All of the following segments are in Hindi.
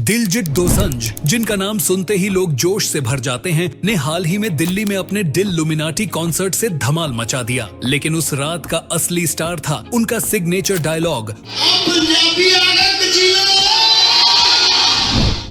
दिलजीत दोसांझ, जिनका नाम सुनते ही लोग जोश से भर जाते हैं, ने हाल ही में दिल्ली में अपने दिल लुमिनाटी कॉन्सर्ट से धमाल मचा दिया। लेकिन उस रात का असली स्टार था उनका सिग्नेचर डायलॉग,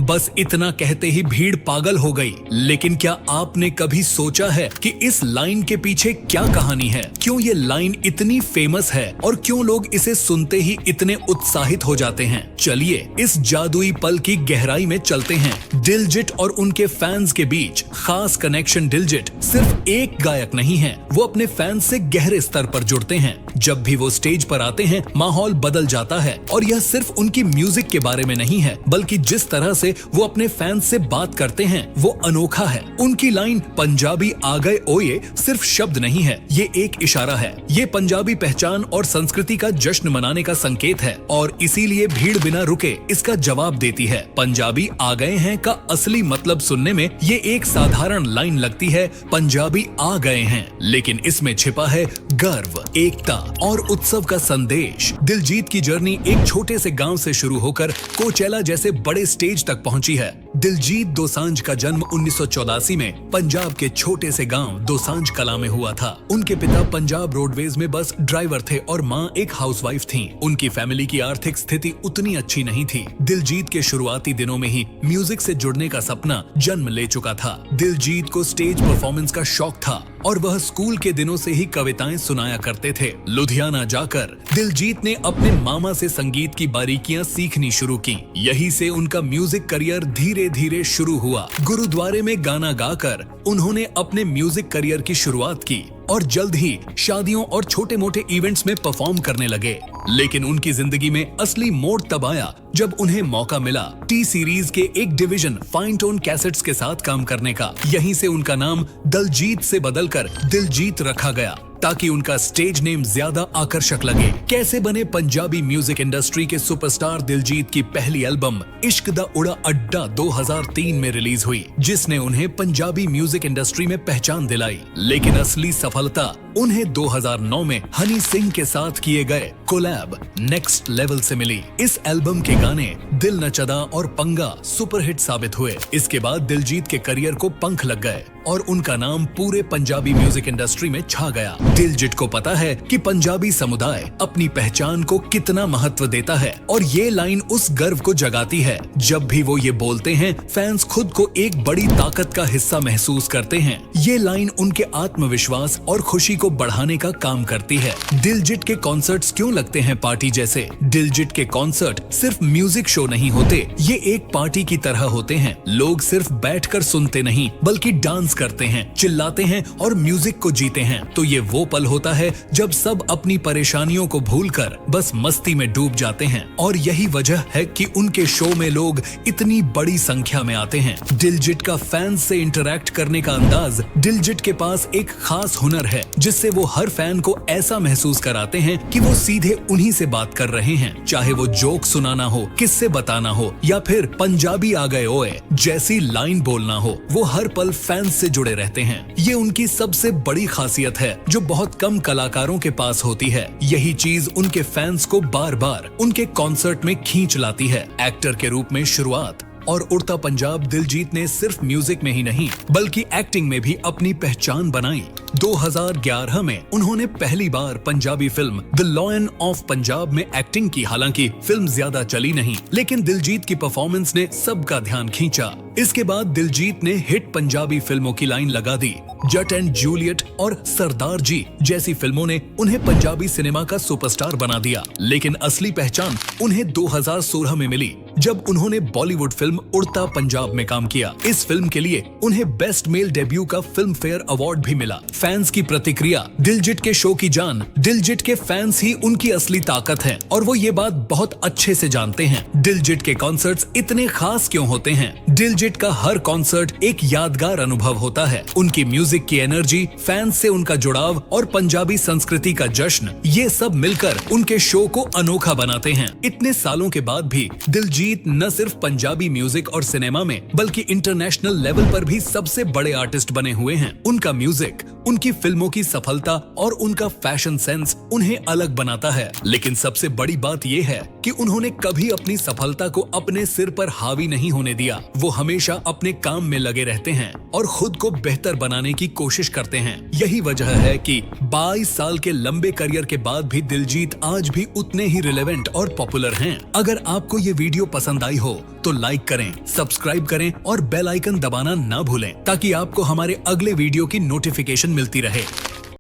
बस इतना कहते ही भीड़ पागल हो गई। लेकिन क्या आपने कभी सोचा है कि इस लाइन के पीछे क्या कहानी है? क्यों ये लाइन इतनी फेमस है और क्यों लोग इसे सुनते ही इतने उत्साहित हो जाते हैं? चलिए इस जादुई पल की गहराई में चलते हैं। दिलजीत और उनके फैंस के बीच खास कनेक्शन। दिलजीत सिर्फ एक गायक नहीं है, वो अपने फैंस से गहरे स्तर पर जुड़ते हैं। जब भी वो स्टेज पर आते हैं, माहौल बदल जाता है। और यह सिर्फ उनकी म्यूजिक के बारे में नहीं है, बल्कि जिस तरह से वो अपने फैंस से बात करते हैं वो अनोखा है। उनकी लाइन पंजाबी आ गए ओए सिर्फ शब्द नहीं है, ये एक इशारा है। ये पंजाबी पहचान और संस्कृति का जश्न मनाने का संकेत है और इसीलिए भीड़ बिना रुके इसका जवाब देती है। पंजाबी आ गए हैं का असली मतलब सुनने में ये एक साधारण लाइन लगती है, पंजाबी आ गए हैं, लेकिन इसमें छिपा है गर्व, एकता और उत्सव का संदेश। दिलजीत की जर्नी एक छोटे से गांव से शुरू होकर कोचेला जैसे बड़े स्टेज तक पहुंची है। दिलजीत दोसांझ का जन्म 1984 में पंजाब के छोटे से गांव दोसांझ कला में हुआ था। उनके पिता पंजाब रोडवेज में बस ड्राइवर थे और मां एक हाउसवाइफ थीं। उनकी फैमिली की आर्थिक स्थिति उतनी अच्छी नहीं थी। दिलजीत के शुरुआती दिनों में ही म्यूजिक से जुड़ने का सपना जन्म ले चुका था। दिलजीत को स्टेज परफॉर्मेंस का शौक था और वह स्कूल के दिनों से ही कविताएं सुनाया करते थे। लुधियाना जाकर दिलजीत ने अपने मामा से संगीत की बारीकियां सीखनी शुरू की। यही से उनका म्यूजिक करियर धीरे धीरे शुरू हुआ। गुरुद्वारे में गाना गाकर उन्होंने अपने म्यूजिक करियर की शुरुआत की और जल्द ही शादियों और छोटे मोटे इवेंट्स में परफॉर्म करने लगे। लेकिन उनकी जिंदगी में असली मोड़ तब आया जब उन्हें मौका मिला टी सीरीज के एक डिवीजन फाइन टोन कैसेट्स के साथ काम करने का। यहीं से उनका नाम दलजीत से बदलकर दिलजीत रखा गया ताकि उनका स्टेज नेम ज्यादा आकर्षक लगे। कैसे बने पंजाबी म्यूजिक इंडस्ट्री के सुपरस्टार दिलजीत की पहली एल्बम इश्क दा उड़ा अड्डा 2003 में रिलीज हुई, जिसने उन्हें पंजाबी म्यूजिक इंडस्ट्री में पहचान दिलाई। लेकिन असली सफलता उन्हें 2009 में हनी सिंह के साथ किए गए कोलैब नेक्स्ट लेवल से मिली। इस एल्बम के गाने दिल न चदा और पंगा सुपरहिट साबित हुए। इसके बाद दिलजीत के करियर को पंख लग गए और उनका नाम पूरे पंजाबी म्यूजिक इंडस्ट्री में छा गया। दिलजीत को पता है कि पंजाबी समुदाय अपनी पहचान को कितना महत्व देता है और ये लाइन उस गर्व को जगाती है। जब भी वो ये बोलते हैं, फैंस खुद को एक बड़ी ताकत का हिस्सा महसूस करते हैं। ये लाइन उनके आत्मविश्वास और खुशी को बढ़ाने का काम करती है। दिलजीत के कॉन्सर्ट्स क्यों लगते हैं पार्टी जैसे? दिलजीत के कॉन्सर्ट सिर्फ म्यूजिक शो नहीं होते, ये एक पार्टी की तरह होते हैं। लोग सिर्फ बैठकर सुनते नहीं बल्कि डांस करते हैं, चिल्लाते हैं और म्यूजिक को जीते हैं। तो ये वो पल होता है जब सब अपनी परेशानियों को भूलकर बस मस्ती में डूब जाते हैं। और यही वजह है कि उनके शो में लोग इतनी बड़ी संख्या में आते हैं। दिलजीत का फैंस से इंटरैक्ट करने का अंदाज, दिलजीत के पास एक खास हुनर है जिससे वो हर फैन को ऐसा महसूस कराते हैं कि वो सीधे उन्हीं से बात कर रहे हैं। चाहे वो जोक सुनाना हो, किस्से बताना हो या फिर पंजाबी आ गए ओए जैसी लाइन बोलना हो, वो हर पल फैंस से जुड़े रहते हैं। ये उनकी सबसे बड़ी खासियत है जो बहुत कम कलाकारों के पास होती है। यही चीज उनके फैंस को बार बार उनके कॉन्सर्ट में खींच लाती है। एक्टर के रूप में शुरुआत और उड़ता पंजाब, दिलजीत ने सिर्फ म्यूजिक में ही नहीं बल्कि एक्टिंग में भी अपनी पहचान बनाई। 2011 में उन्होंने पहली बार Punjabi film The Lion of Punjab में एक्टिंग की। हालांकि फिल्म ज्यादा चली नहीं, लेकिन दिलजीत की परफॉर्मेंस ने सबका ध्यान खींचा। इसके बाद दिलजीत ने हिट पंजाबी फिल्मों की लाइन लगा दी। जट एंड जूलियट और सरदार जी जैसी फिल्मों ने उन्हें पंजाबी सिनेमा का सुपरस्टार बना दिया। लेकिन असली पहचान उन्हें 2016 में मिली जब उन्होंने बॉलीवुड फिल्म उड़ता पंजाब में काम किया। इस फिल्म के लिए उन्हें बेस्ट मेल डेब्यू का फिल्म फेयर अवार्ड भी मिला। फैंस की प्रतिक्रिया दिलजीत के शो की जान। दिलजीत के फैंस ही उनकी असली ताकत है और वो ये बात बहुत अच्छे से जानते हैं। दिलजीत के कॉन्सर्ट्स इतने खास क्यों होते हैं? दिलजीत का हर कॉन्सर्ट एक यादगार अनुभव होता है। उनकी म्यूजिक की एनर्जी, फैंस से उनका जुड़ाव और पंजाबी संस्कृति का जश्न, ये सब मिलकर उनके शो को अनोखा बनाते हैं। इतने सालों के बाद भी दिलजीत दिलजीत न सिर्फ पंजाबी म्यूजिक और सिनेमा में बल्कि इंटरनेशनल लेवल पर भी सबसे बड़े आर्टिस्ट बने हुए हैं। उनका म्यूजिक, उनकी फिल्मों की सफलता और उनका फैशन सेंस उन्हें अलग बनाता है। लेकिन सबसे बड़ी बात यह है कि उन्होंने कभी अपनी सफलता को अपने सिर पर हावी नहीं होने दिया। वो हमेशा अपने काम में लगे रहते हैं और खुद को बेहतर बनाने की कोशिश करते हैं। यही वजह है कि 22 साल के लंबे करियर के बाद भी दिलजीत आज भी उतने ही रिलेवेंट और पॉपुलर हैं। अगर आपको ये वीडियो पसंद आई हो तो लाइक करें, सब्सक्राइब करें और बेल आइकन दबाना ना भूलें ताकि आपको हमारे अगले वीडियो की नोटिफिकेशन मिलती रहे।